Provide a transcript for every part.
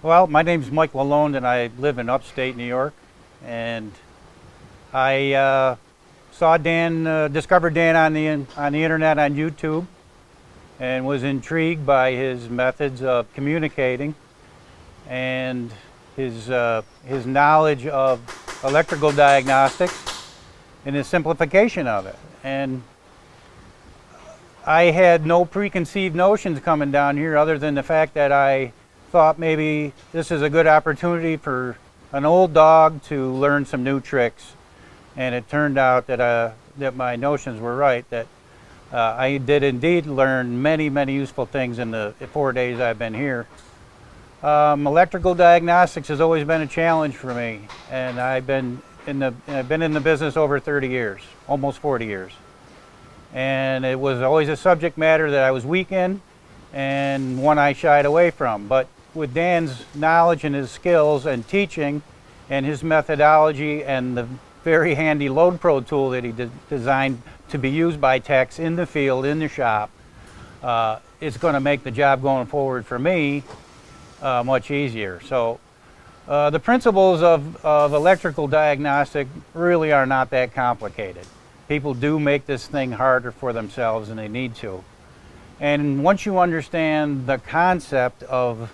Well, my name's Mike LaLonde and I live in upstate New York. And I saw Dan, discovered Dan on the internet on YouTube, and was intrigued by his methods of communicating and his knowledge of electrical diagnostics and his simplification of it. And I had no preconceived notions coming down here other than the fact that I thought maybe this is a good opportunity for an old dog to learn some new tricks. And it turned out that, that my notions were right, that I did indeed learn many, many useful things in the 4 days I've been here. Electrical diagnostics has always been a challenge for me, and I've been in the business over 30 years, almost 40 years. And it was always a subject matter that I was weak in and one I shied away from. But with Dan's knowledge and his skills and teaching and his methodology and the very handy LOADpro tool that he designed to be used by techs in the field, in the shop, it's going to make the job going forward for me much easier. So the principles of electrical diagnostic really are not that complicated. People do make this thing harder for themselves, and they need to. And once you understand the concept of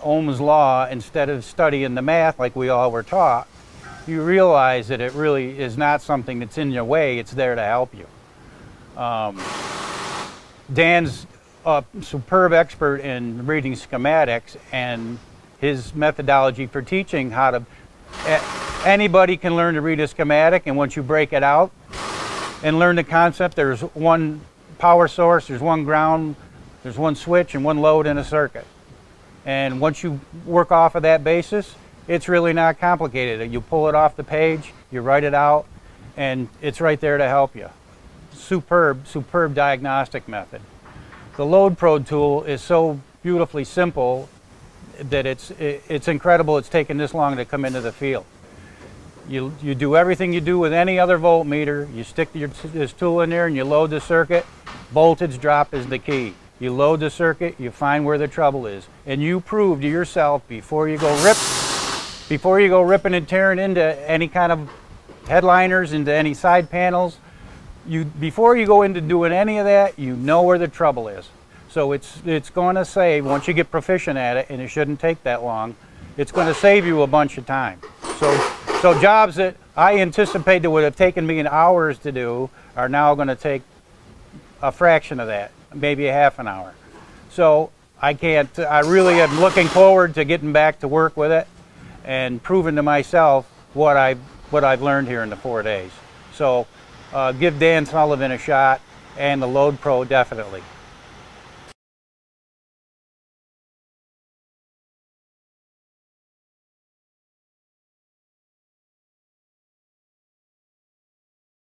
Ohm's law instead of studying the math like we all were taught, you realize that it really is not something that's in your way, it's there to help you. Dan's a superb expert in reading schematics, and his methodology for teaching how to, anybody can learn to read a schematic, and once you break it out and learn the concept, there's one power source, there's one ground, there's one switch and one load in a circuit. And once you work off of that basis, it's really not complicated. You pull it off the page, you write it out, and it's right there to help you. Superb, superb diagnostic method. The LOADpro tool is so beautifully simple that it's incredible it's taken this long to come into the field. You do everything you do with any other voltmeter. You stick this tool in there and you load the circuit. Voltage drop is the key. You load the circuit, you find where the trouble is, and you prove to yourself before you go ripping and tearing into any kind of headliners, into any side panels, before you go into doing any of that, you know where the trouble is. So it's going to save, once you get proficient at it, and it shouldn't take that long, it's going to save you a bunch of time. So jobs that I anticipated would have taken me hours to do are now going to take a fraction of that, maybe a half an hour. So I really am looking forward to getting back to work with it and proving to myself what I've learned here in the 4 days. So give Dan Sullivan a shot, and the LOADpro definitely.